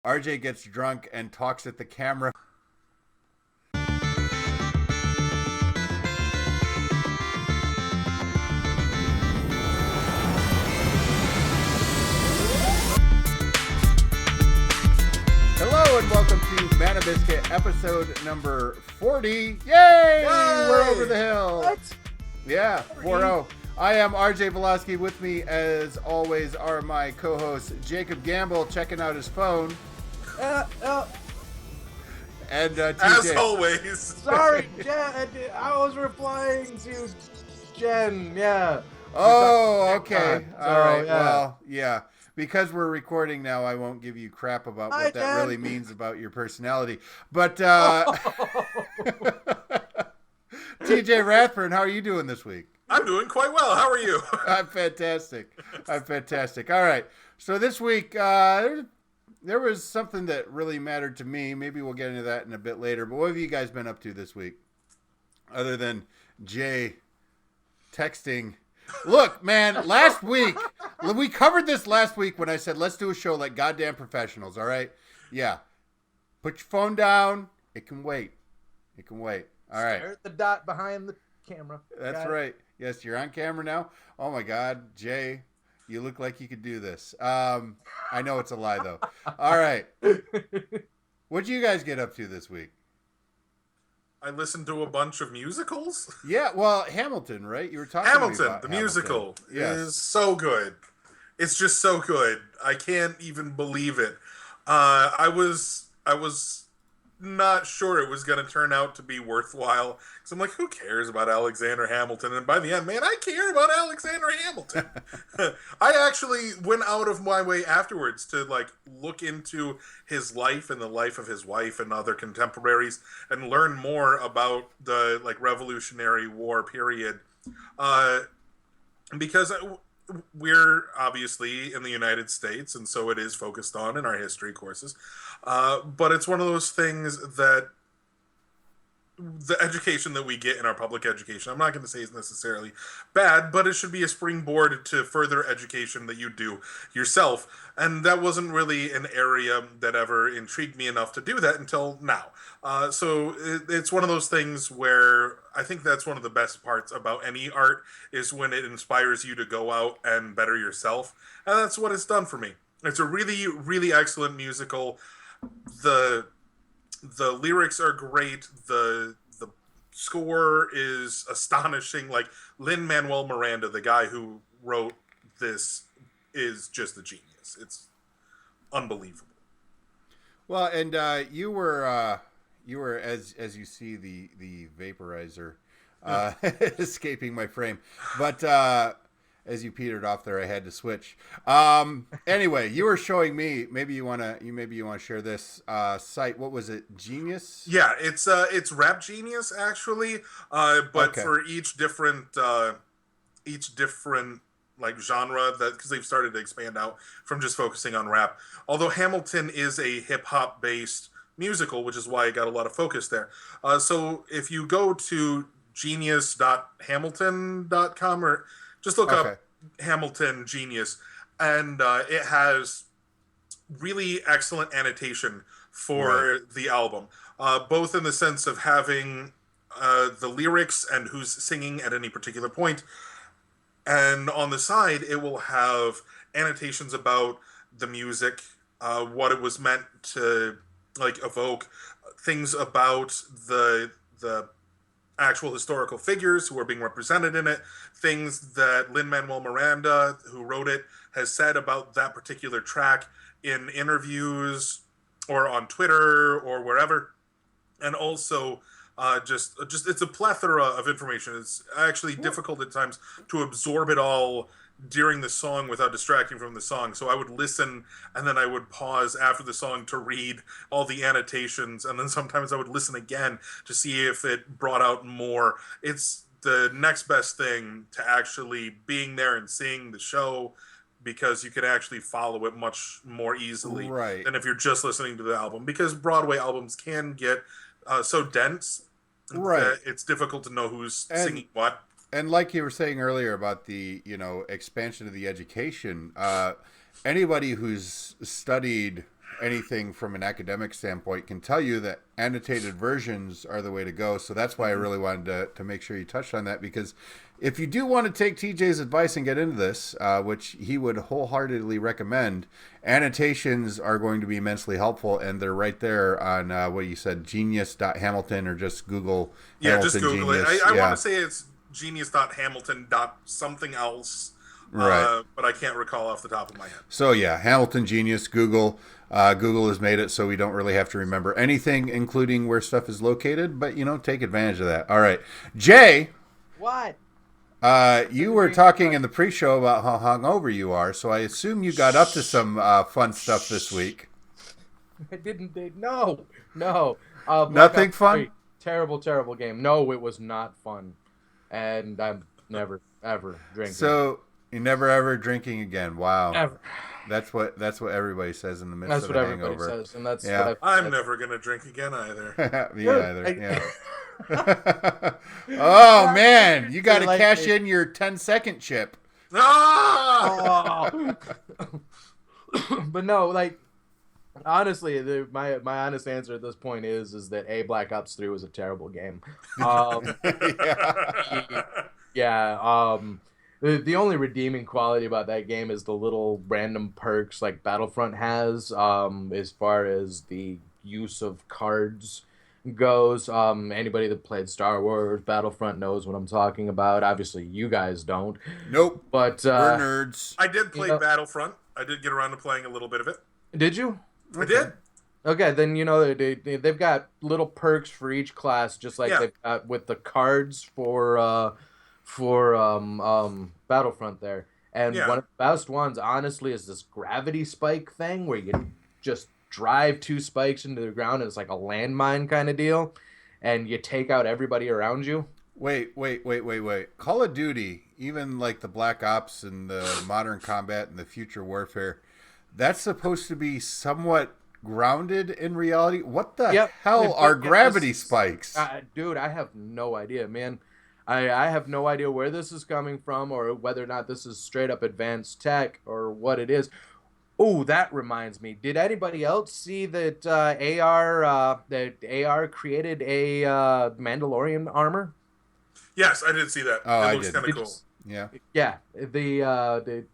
RJ gets drunk and talks at the camera. Hello and welcome to Mana Biscuit, episode number 40. Yay! We're over the hill. What? Yeah, 4-0. I am RJ Velosky. With me, as always, are my co-hosts Jacob Gamble, checking out his phone. And TJ. As always. Sorry, Jen. I was replying to Jen. Yeah. Oh, okay. So, All right. yeah. Well, yeah. Because we're recording now, I won't give you crap about what that really means about your personality. But TJ Rathburn, how are you doing this week? I'm doing quite well. How are you? I'm fantastic. All right. So this week, there was something that really mattered to me. Maybe we'll get into that in a bit later. But what have you guys been up to this week? Other than Jay texting. Look, man, last week, we covered this last week when I said, let's do a show like goddamn professionals, all right? Yeah. Put your phone down. It can wait. All right. Stare at the dot behind the camera. That's right. Yes, you're on camera now. Oh, my God. Jay, you look like you could do this. I know it's a lie, though. All right. What'd you guys get up to this week? I listened to a bunch of musicals. Yeah, well, Hamilton, right? You were talking Hamilton, to me about the musical, Yes. is so good. It's just so good. I can't even believe it. I was not sure it was going to turn out to be worthwhile. Because I'm like, who cares about Alexander Hamilton? And by the end, man, I care about Alexander Hamilton. I actually went out of my way afterwards to look into his life and the life of his wife and other contemporaries and learn more about the Revolutionary War period. Because we're obviously in the United States, and so it is focused on in our history courses. But it's one of those things that the education that we get in our public education, I'm not going to say is necessarily bad, but it should be a springboard to further education that you do yourself. And that wasn't really an area that ever intrigued me enough to do that until now. So it's one of those things where I think that's one of the best parts about any art is when it inspires you to go out and better yourself. And that's what it's done for me. It's a really, really excellent musical. The lyrics are great. The score is astonishing. Lin-Manuel Miranda, the guy who wrote this, is just a genius. It's unbelievable. Well, and you were as you see the vaporizer escaping my frame, but as you petered off there, I had to switch. Anyway, you were showing me. Maybe you wanna share this site. What was it? Genius? Yeah, it's Rap Genius actually. But Okay. for each different genre, that because they've started to expand out from just focusing on rap. Although Hamilton is a hip hop based musical, which is why it got a lot of focus there. So if you go to genius.hamilton.com or just look up Hamilton Genius, and it has really excellent annotation for the album, both in the sense of having the lyrics and who's singing at any particular point, and on the side it will have annotations about the music, what it was meant to evoke, things about the actual historical figures who are being represented in it, things that Lin-Manuel Miranda, who wrote it, has said about that particular track in interviews or on Twitter or wherever. And also just it's a plethora of information. It's actually difficult at times to absorb it all during the song without distracting from the song. So I would listen and then I would pause after the song to read all the annotations, and then sometimes I would listen again to see if it brought out more. It's the next best thing to actually being there and seeing the show, because you can actually follow it much more easily than if you're just listening to the album, because Broadway albums can get so dense that it's difficult to know who's singing what. And like you were saying earlier about the, expansion of the education, anybody who's studied anything from an academic standpoint can tell you that annotated versions are the way to go. So that's why I really wanted to make sure you touched on that, because if you do want to take TJ's advice and get into this, which he would wholeheartedly recommend, annotations are going to be immensely helpful, and they're right there on what you said, genius.hamilton, or just Google Hamilton just Google Genius. it. I want to say it's genius.hamilton. something else. Right. But I can't recall off the top of my head. So yeah, Hamilton Genius, Google. Google has made it so we don't really have to remember anything, including where stuff is located, but, take advantage of that. All right. Jay. What? You were talking in the pre-show about how hungover you are, so I assume you got up to some fun stuff this week. I didn't. No. Nothing fun? Terrible game. No, it was not fun. And I'm never, ever drinking. So, you're never ever drinking again. Wow. Ever. That's what everybody says in the midst of a hangover. That's what everybody says, and that's yeah. what I'm never going to drink again either. Me either, yeah. Oh, man. You got to cash in your 10-second chip. Ah! But no, honestly, my honest answer at this point is that Black Ops 3 was a terrible game. The only redeeming quality about that game is the little random perks like Battlefront has, as far as the use of cards goes. Anybody that played Star Wars Battlefront knows what I'm talking about. Obviously, you guys don't. Nope. But we're nerds. I did play Battlefront. I did get around to playing a little bit of it. Did you? I did. Okay, then they've got little perks for each class, just like they've got with the cards for Battlefront there. And one of the best ones, honestly, is this gravity spike thing where you just drive 2 spikes into the ground and it's like a landmine kind of deal, and you take out everybody around you. Wait. Call of Duty, even like the Black Ops and the Modern Combat and the Future Warfare, that's supposed to be somewhat grounded in reality. What the hell are gravity spikes? Dude, I have no idea, man. I have no idea where this is coming from or whether or not this is straight up advanced tech or what it is. Oh, that reminds me. Did anybody else see that AR created a Mandalorian armor? Yes, I did see that. It looks kind of cool. Yeah.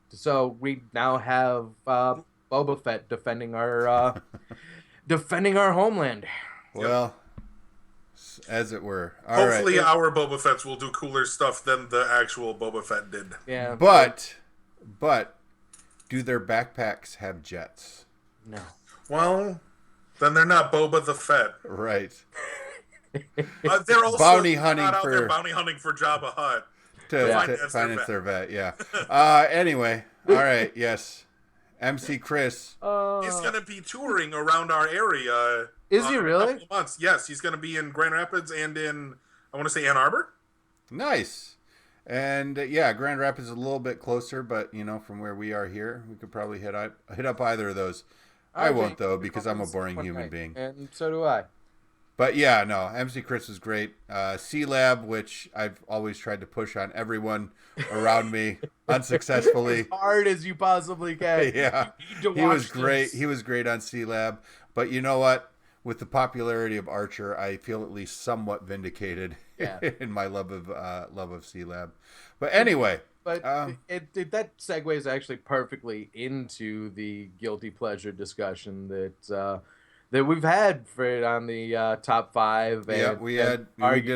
So we now have Boba Fett defending our homeland. Well, as it were. Hopefully our Boba Fetts will do cooler stuff than the actual Boba Fett did. Yeah. But do their backpacks have jets? No. Well, then they're not Boba the Fett. Right. They're also bounty hunting for Jabba Hutt. To finance their vet, yeah. Anyway, all right, yes. MC Chris. He's going to be touring around our area. Is he really? In a couple of months. Yes, he's going to be in Grand Rapids and in, I want to say, Ann Arbor. Nice. And Grand Rapids is a little bit closer, but from where we are here, we could probably hit up either of those. I won't though, because I'm a boring human being. And so do I. But yeah, no, MC Chris is great. C-Lab, which I've always tried to push on everyone around me unsuccessfully. As hard as you possibly can. Yeah, he was great. He was great on C-Lab. But you know what? With the popularity of Archer, I feel at least somewhat vindicated in my love of C-Lab. But anyway. But that segues actually perfectly into the guilty pleasure discussion that we've had for it on the top 5. And, we did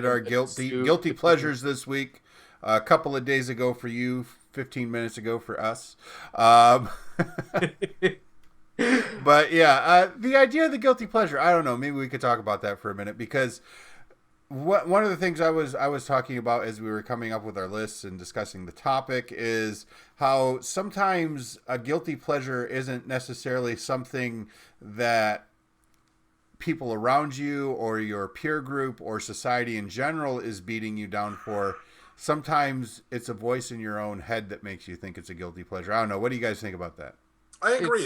our guilty pleasures this week. A couple of days ago for you, 15 minutes ago for us. But the idea of the guilty pleasure, I don't know. Maybe we could talk about that for a minute, because one of the things I was talking about as we were coming up with our lists and discussing the topic is how sometimes a guilty pleasure isn't necessarily something that people around you or your peer group or society in general is beating you down for. Sometimes it's a voice in your own head that makes you think it's a guilty pleasure. I don't know. What do you guys think about that? I agree.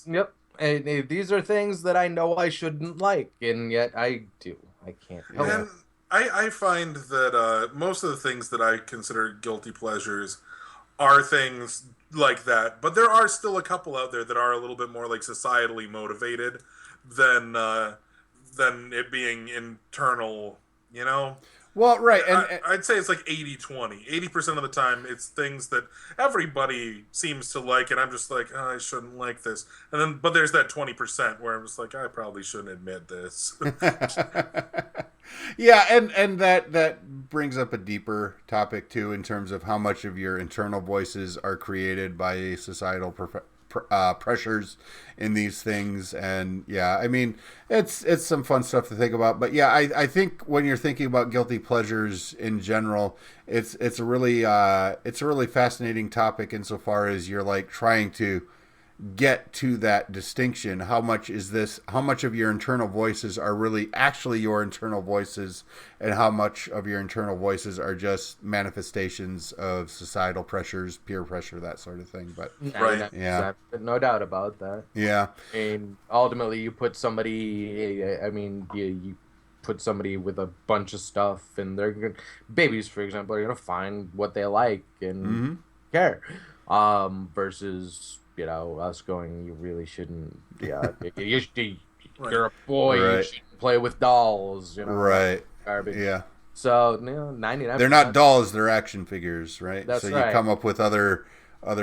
Yep. And these are things that I know I shouldn't like, and yet I do. I can't help it. I find that most of the things that I consider guilty pleasures are things like that. But there are still a couple out there that are a little bit more like societally motivated than it being internal, you know? Well, right, I'd say it's like 80-20. 80% of the time, it's things that everybody seems to like, and I'm just like, oh, I shouldn't like this. And then, but there's that 20% where I'm just like, I probably shouldn't admit this. yeah, and that brings up a deeper topic too, in terms of how much of your internal voices are created by societal pressures in these things. And yeah, I mean, it's some fun stuff to think about. But yeah, I think when you're thinking about guilty pleasures in general, it's a really fascinating topic insofar as you're like trying to get to that distinction. How much of your internal voices are really actually your internal voices, and how much of your internal voices are just manifestations of societal pressures, peer pressure, that sort of thing. But right, yeah, no doubt about that. Yeah, and ultimately you put somebody, you put somebody with a bunch of stuff, and babies, for example, are gonna find what they like and care, versus us going, you really shouldn't. Yeah, you're a boy. Right. You shouldn't play with dolls. Right. Garbage. Yeah. So 99%. They're not dolls. They're action figures, right? That's so right. You come up with other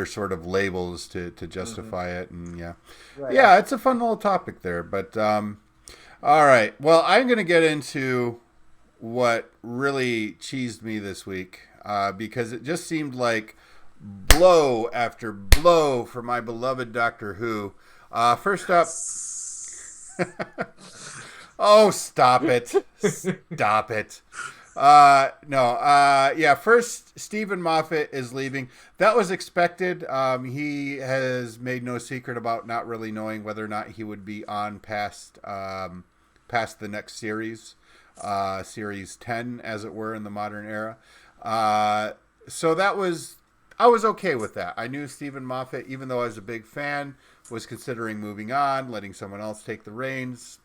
sort of labels to justify it, and yeah, Right. Yeah, it's a fun little topic there. But all right, well, I'm gonna get into what really cheesed me this week, because it just seemed like blow after blow for my beloved Doctor Who. First up, oh, stop it. Stop it. First, Stephen Moffat is leaving. That was expected. He has made no secret about not really knowing whether or not he would be on past the next series, series 10, as it were, in the modern era. So I was okay with that. I knew Stephen Moffat, even though I was a big fan, was considering moving on, letting someone else take the reins.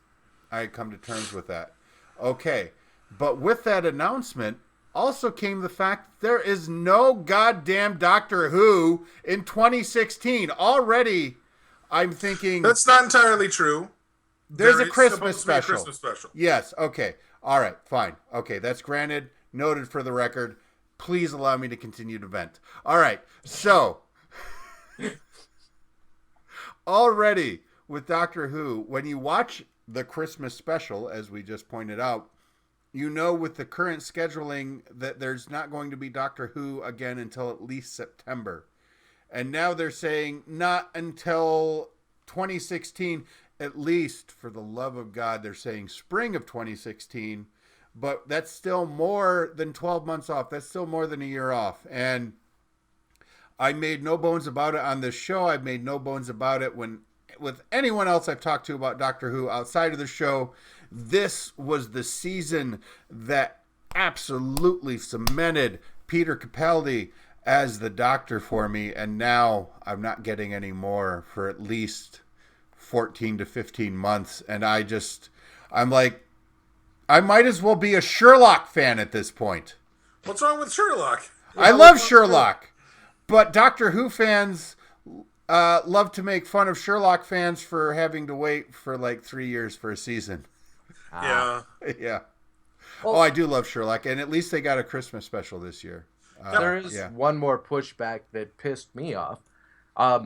I had come to terms with that. Okay. But with that announcement also came the fact there is no goddamn Doctor Who in 2016. Already, I'm thinking... That's not entirely true. There's a Christmas supposed to be special. a Christmas special. Yes, okay. All right, fine. Okay, that's granted. Noted for the record. Please allow me to continue to vent. All right, so... already, with Doctor Who, when you watch the Christmas special, as we just pointed out, you know with the current scheduling that there's not going to be Doctor Who again until at least September. And now they're saying not until 2016, at least, for the love of God, they're saying spring of 2016. But that's still more than 12 months off. That's still more than a year off. And I made no bones about it on this show. I've made no bones about it with anyone else I've talked to about Doctor Who outside of the show. This was the season that absolutely cemented Peter Capaldi as the Doctor for me. And now I'm not getting any more for at least 14 to 15 months. And I'm like, I might as well be a Sherlock fan at this point. What's wrong with Sherlock? I love Sherlock, but Doctor Who fans love to make fun of Sherlock fans for having to wait for like 3 years for a season. Yeah. Yeah. Well, I do love Sherlock, and at least they got a Christmas special this year. There is one more pushback that pissed me off.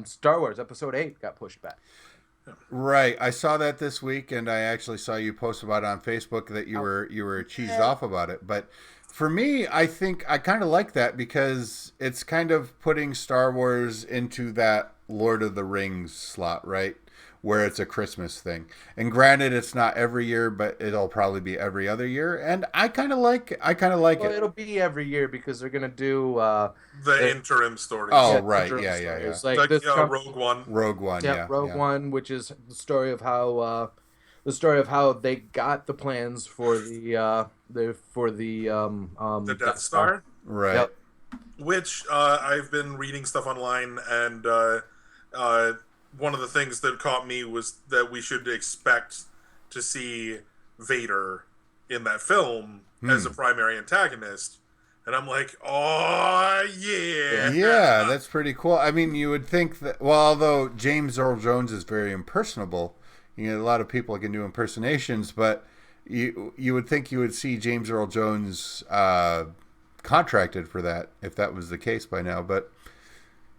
Star Wars Episode 8 got pushed back. Right, I saw that this week, and I actually saw you post about it on Facebook that you were cheesed off about it. But for me, I think I kind of like that because it's kind of putting Star Wars into that Lord of the Rings slot, right? Where it's a Christmas thing. And granted, it's not every year, but it'll probably be every other year. And I kind of like it. It'll be every year because they're gonna do the interim story. Oh, right. Yeah. It's like Rogue One. Rogue One, yeah. Rogue One, which is the story of how they got the plans for the Death Star. Right. Yep. Which I've been reading stuff online, and one of the things that caught me was that we should expect to see Vader in that film as a primary antagonist, And I'm like, oh, yeah. Yeah, that's pretty cool. I mean, you would think that, well, although James Earl Jones is very impersonable, a lot of people can do impersonations, but you would think you would see James Earl Jones contracted for that if that was the case by now. But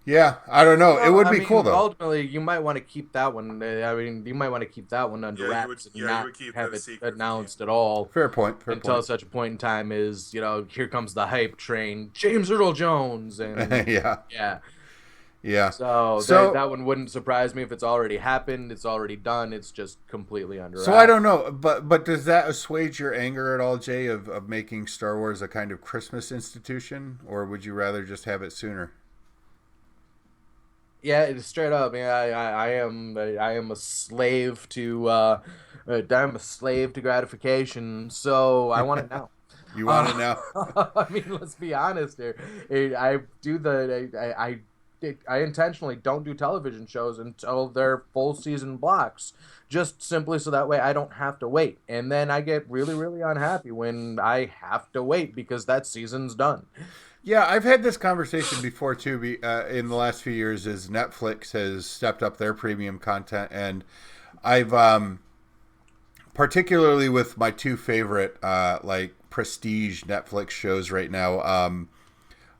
yeah, I don't know. It would be cool though. Ultimately, you might want to keep that one. I mean, you might want to keep that one under wraps and not have it announced at all. Fair point. Until such a point in time is, here comes the hype train, James Earl Jones, and yeah. So that one wouldn't surprise me if it's already happened. It's already done. It's just completely under wraps. So I don't know, but does that assuage your anger at all, Jay, of making Star Wars a kind of Christmas institution, or would you rather just have it sooner? Yeah, it's straight up. I am a slave to I'm a slave to gratification. So I want it now. You want it now? I mean, let's be honest here. I intentionally don't do television shows until they're full season blocks, just simply so that way I don't have to wait. And then I get really, really unhappy when I have to wait because that season's done. Yeah, I've had this conversation before too. In the last few years, as Netflix has stepped up their premium content, and I've particularly with my two favorite like prestige Netflix shows right now,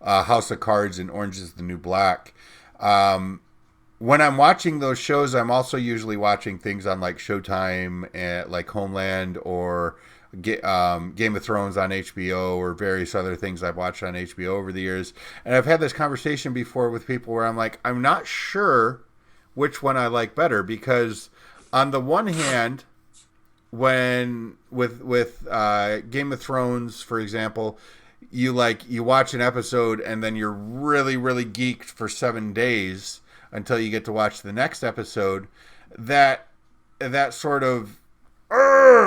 House of Cards and Orange is the New Black. When I'm watching those shows, I'm also usually watching things on like Showtime, and like Homeland or Game of Thrones on HBO or various other things I've watched on HBO over the years. And I've had this conversation before with people where I'm like, I'm not sure which one I like better, because on the one hand, when with Game of Thrones, for example, you watch an episode and then you're really, really geeked for 7 days until you get to watch the next episode. That sort of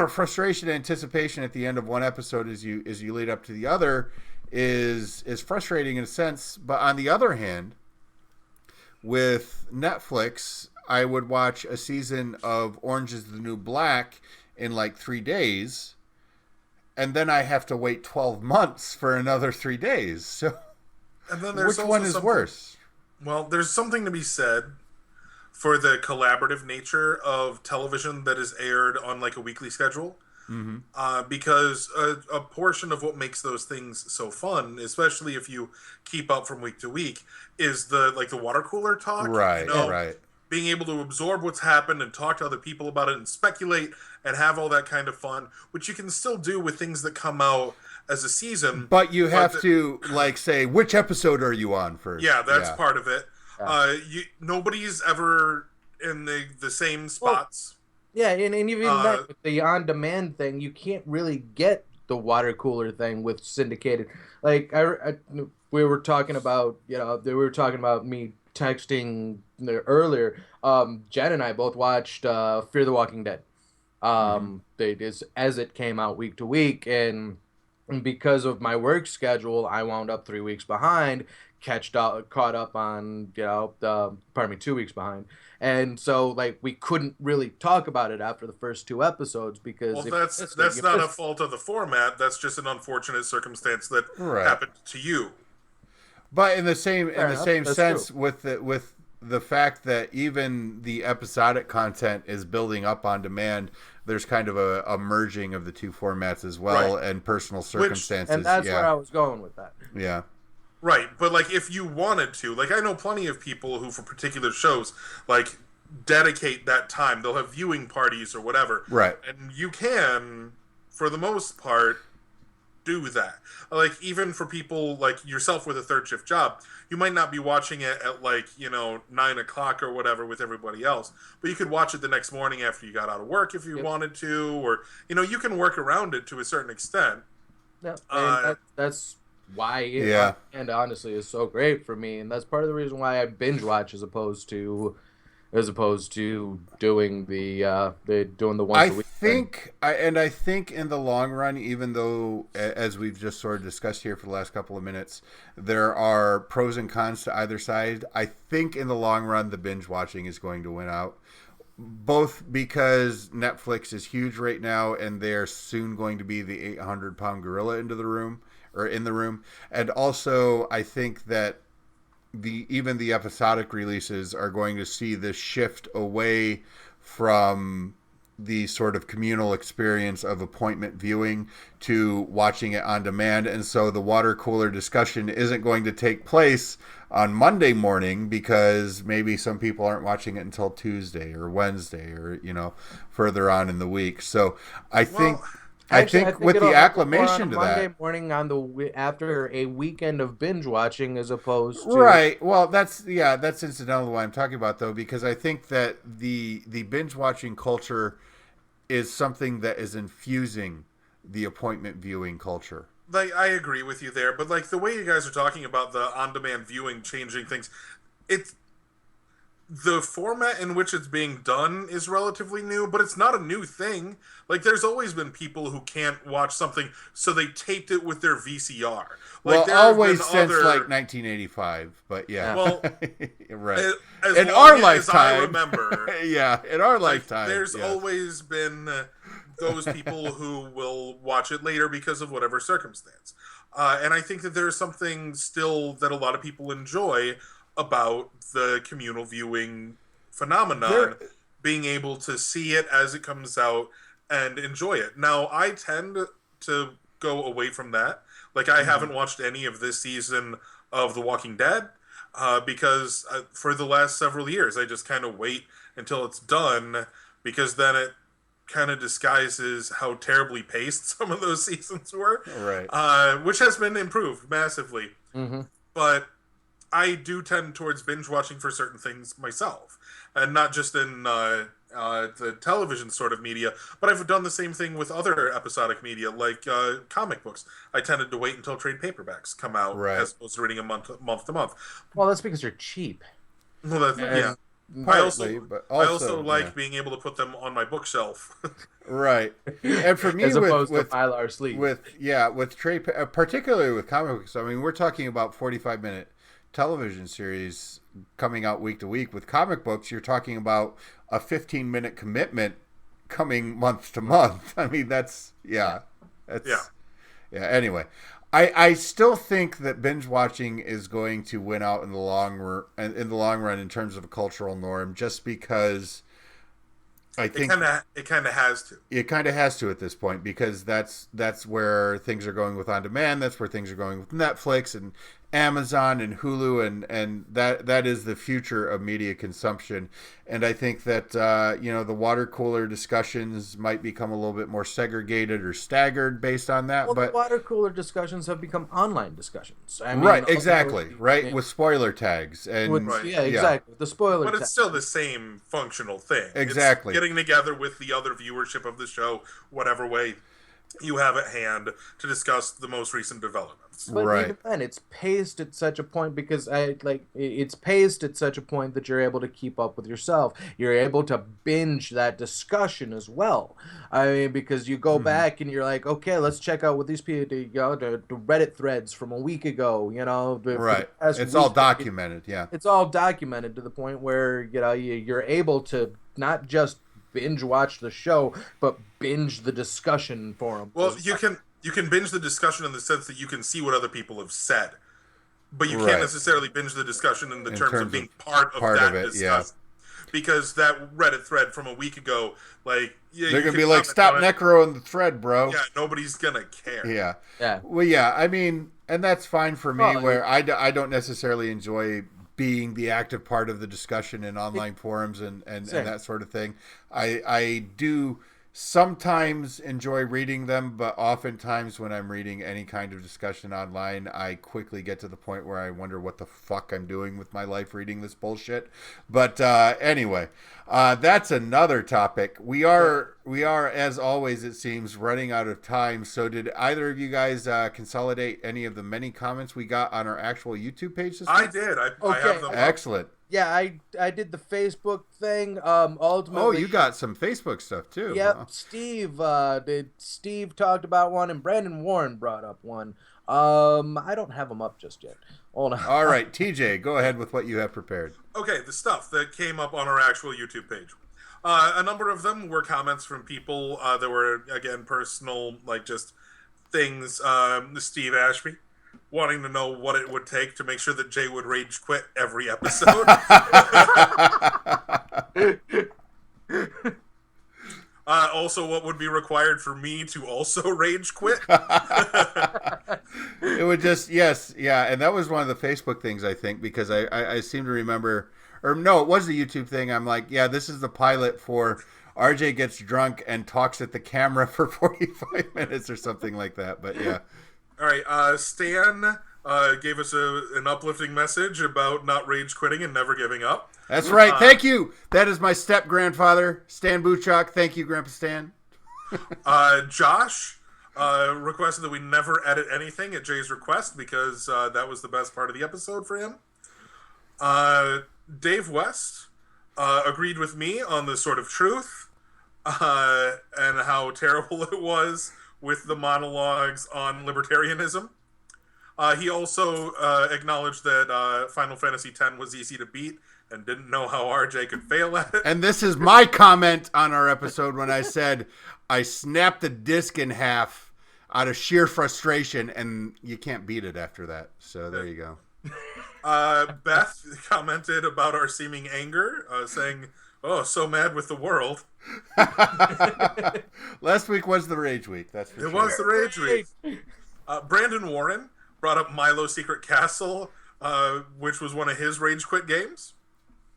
frustration and anticipation at the end of one episode as you lead up to the other is frustrating in a sense. But on the other hand, with Netflix, I would watch a season of Orange is the New Black in like 3 days, and then I have to wait 12 months for another 3 days. So and then there's which one is worse? Well, there's something to be said for the collaborative nature of television that is aired on like a weekly schedule. Mm-hmm. Because a portion of what makes those things so fun, especially if you keep up from week to week, is the water cooler talk. Right, right. Being able to absorb what's happened and talk to other people about it and speculate and have all that kind of fun, which you can still do with things that come out as a season. But you have to say, which episode are you on first? Yeah, that's part of it. Nobody's ever in the same spots. Well, yeah, and even that with the on-demand thing, you can't really get the water cooler thing with syndicated. Like we were talking about, me texting earlier. Jen and I both watched Fear the Walking Dead. As it came out week to week, and because of my work schedule, I wound up 3 weeks behind. Caught up on 2 weeks behind, and so we couldn't really talk about it after the first 2 episodes because that's not a fault of the format. That's just an unfortunate circumstance that happened to you. But in the same sense, true. with the fact that even the episodic content is building up on demand, there's kind of a merging of the two formats as well, and personal circumstances. And that's where I was going with that. Yeah. Right, but if you wanted to, I know plenty of people who for particular shows dedicate that time. They'll have viewing parties or whatever. Right. And you can, for the most part, do that. Even for people like yourself with a third shift job, you might not be watching it at 9 o'clock or whatever with everybody else, but you could watch it the next morning after you got out of work if you wanted to, or you can work around it to a certain extent. Yeah, and that's why it and honestly is so great for me, and that's part of the reason why I binge watch as opposed to doing the once a week thing. I think in the long run, even though as we've just sort of discussed here for the last couple of minutes, there are pros and cons to either side. I think in the long run, the binge watching is going to win out. Both because Netflix is huge right now, and they're soon going to be the 800-pound gorilla into the room, or in the room. And also, I think that even the episodic releases are going to see this shift away from the sort of communal experience of appointment viewing to watching it on demand. And so the water cooler discussion isn't going to take place on Monday morning because maybe some people aren't watching it until Tuesday or Wednesday or, further on in the week. So I think with the acclimation to Monday that, morning after a weekend of binge watching, as opposed to right. Well, that's incidental to what I'm talking about, though, because I think that the binge watching culture is something that is infusing the appointment viewing culture. Like, I agree with you there, but like the way you guys are talking about the on-demand viewing changing things, the format in which it's being done is relatively new, but it's not a new thing. Like, there's always been people who can't watch something, so they taped it with their VCR. Like, well, always since like 1985, but yeah. Well, right. As in long our as lifetime, I remember, yeah, in our lifetime, there's yes. always been those people who will watch it later because of whatever circumstance. And I think that there's something still that a lot of people enjoy about the communal viewing phenomenon, being able to see it as it comes out and enjoy it. Now, I tend to go away from that. Like, I haven't watched any of this season of The Walking Dead because for the last several years, I just kind of wait until it's done because then it kind of disguises how terribly paced some of those seasons were. Right. Which has been improved massively. Mm-hmm. But I do tend towards binge watching for certain things myself, and not just in the television sort of media, but I've done the same thing with other episodic media, like comic books. I tended to wait until trade paperbacks come out as opposed to reading them month to month. Well, that's because you're cheap. Well, yeah. Partly, I also like being able to put them on my bookshelf. Right. And for me, as opposed with to Mylar sleep. with trade, particularly with comic books, I mean, we're talking about 45-minute television series coming out week to week. With comic books, you're talking about a 15-minute commitment coming month to month. I mean, anyway, I still think that binge watching is going to win out in the long run in terms of a cultural norm, just because I think it kind of has to. It kind of has to at this point, because that's where things are going with on demand. That's where things are going with Netflix and Amazon and Hulu, and that is the future of media consumption. And I think that the water cooler discussions might become a little bit more segregated or staggered based on that. Well, but the water cooler discussions have become online discussions. I mean, right, exactly, right, with spoiler tags and exactly. The spoiler, but it's still the same functional thing. Exactly, it's getting together with the other viewership of the show, whatever way you have at hand, to discuss the most recent developments. But even then, it's paced at such a point it's paced at such a point that you're able to keep up with yourself. You're able to binge that discussion as well. I mean, because you go back and you're like, okay, let's check out what these people, the Reddit threads from a week ago. Right. It's all documented. It's all documented to the point where you're able to not just binge watch the show, but binge the discussion forum. Well, you can binge the discussion in the sense that you can see what other people have said, but you can't necessarily binge the discussion in terms of being part of that discussion. Yeah. Because that Reddit thread from a week ago, they're gonna be like, "Stop Necro in the thread, bro." Yeah, nobody's gonna care. Yeah. Well, yeah. I mean, and that's fine for me. Where I don't necessarily enjoy being the active part of the discussion in online forums and that sort of thing. I do sometimes enjoy reading them, but oftentimes when I'm reading any kind of discussion online, I quickly get to the point where I wonder what the fuck I'm doing with my life reading this bullshit. But anyway, that's another topic. We are, as always, it seems, running out of time. So did either of you guys consolidate any of the many comments we got on our actual YouTube page this week? I did. I have them. Excellent. Yeah, I did the Facebook thing. Ultimately, oh, you got some Facebook stuff too. Yep, huh? Steve talked about one, and Brandon Warren brought up one. I don't have them up just yet. Hold on. All right, TJ, go ahead with what you have prepared. Okay, the stuff that came up on our actual YouTube page. A number of them were comments from people that were, again, personal, like just things, Steve Ashby, wanting to know what it would take to make sure that Jay would rage quit every episode. Also, what would be required for me to also rage quit? It would just, yes, yeah, and that was one of the Facebook things, I think, because I seem to remember, or no, it was the YouTube thing. I'm like, yeah, this is the pilot for RJ gets drunk and talks at the camera for 45 minutes or something like that, but yeah. All right, Stan gave us an uplifting message about not rage quitting and never giving up. That's right. Thank you. That is my step-grandfather, Stan Buchok. Thank you, Grandpa Stan. Josh requested that we never edit anything at Jay's request because that was the best part of the episode for him. Dave West agreed with me on the Sword of Truth and how terrible it was with the monologues on libertarianism. He also acknowledged that Final Fantasy X was easy to beat and didn't know how RJ could fail at it. And this is my comment on our episode when I said I snapped the disc in half out of sheer frustration, and you can't beat it after that. So there you go. Beth commented about our seeming anger, saying, "Oh, so mad with the world." Last week was the Rage Week. That's for sure. It was the Rage Week. Brandon Warren brought up Milo Secret Castle, which was one of his Rage Quit games.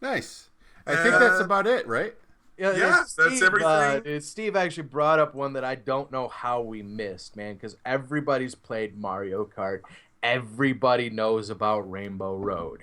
Nice. I think that's about it, right? Yeah, that's everything. Steve actually brought up one that I don't know how we missed, man, because everybody's played Mario Kart. Everybody knows about Rainbow Road.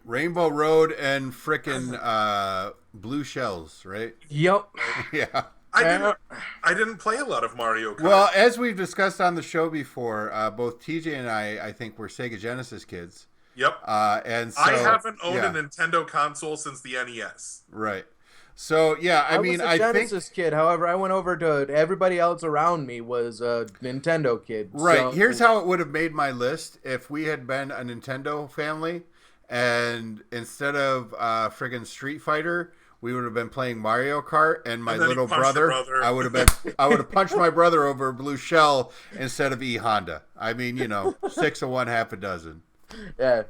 Rainbow Road and frickin' Blue Shells, right? Yep. Yeah. I didn't play a lot of Mario Kart. Well, as we've discussed on the show before, both TJ and I think we're Sega Genesis kids. Yep. And so, I haven't owned a Nintendo console since the NES. Right. So, yeah, I mean, was a Genesis kid. However, I went over to everybody else around me was a Nintendo kid. Right. So. Here's how it would have made my list if we had been a Nintendo family, and instead of friggin' Street Fighter, we would have been playing Mario Kart, and my little brother, I would have punched my brother over a Blue Shell instead of E Honda. I mean, 6 of one, half a dozen. Yeah.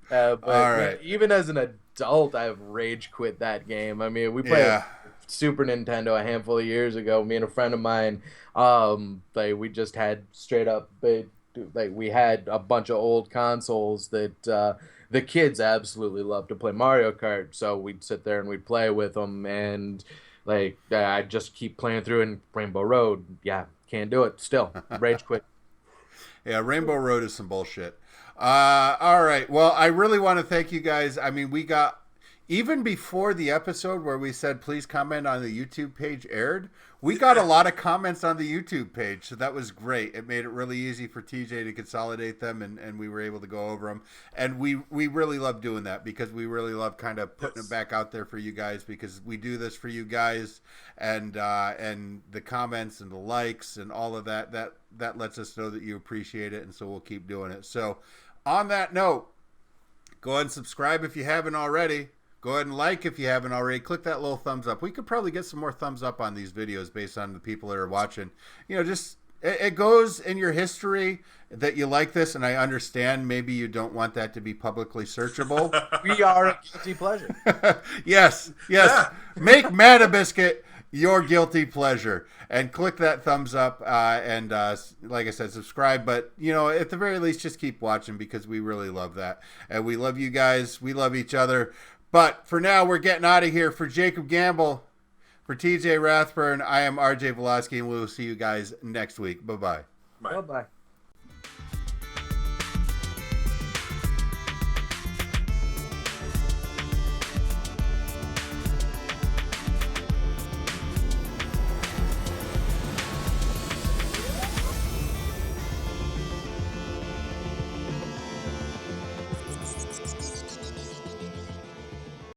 But all right. Even as an adult, I've rage quit that game. I mean, we played Super Nintendo a handful of years ago. Me and a friend of mine, we just had straight up, we had a bunch of old consoles that the kids absolutely love to play Mario Kart. So we'd sit there and we'd play with them, and I just keep playing through in Rainbow Road. Yeah, can't do it. Still, rage quit. Yeah, Rainbow Road is some bullshit. All right. Well, I really want to thank you guys. I mean, we got, even before the episode where we said, please comment on the YouTube page aired, we got a lot of comments on the YouTube page. So that was great. It made it really easy for TJ to consolidate them, and we were able to go over them. And we really love doing that because we really love kind of putting it back out there for you guys, because we do this for you guys, and the comments and the likes and all of that lets us know that you appreciate it. And so we'll keep doing it. So on that note, go ahead and subscribe if you haven't already. Go ahead and like if you haven't already. Click that little thumbs up. We could probably get some more thumbs up on these videos based on the people that are watching. Just it goes in your history that you like this, and I understand maybe you don't want that to be publicly searchable. We are a guilty pleasure. Yes. Yeah. Make Biscuit your guilty pleasure, and click that thumbs up, and like I said, subscribe. But at the very least, just keep watching, because we really love that, and we love you guys. We love each other. But for now, we're getting out of here. For Jacob Gamble, for TJ Rathburn, I am RJ Velosky, and we will see you guys next week. Bye-bye. Bye. Bye-bye.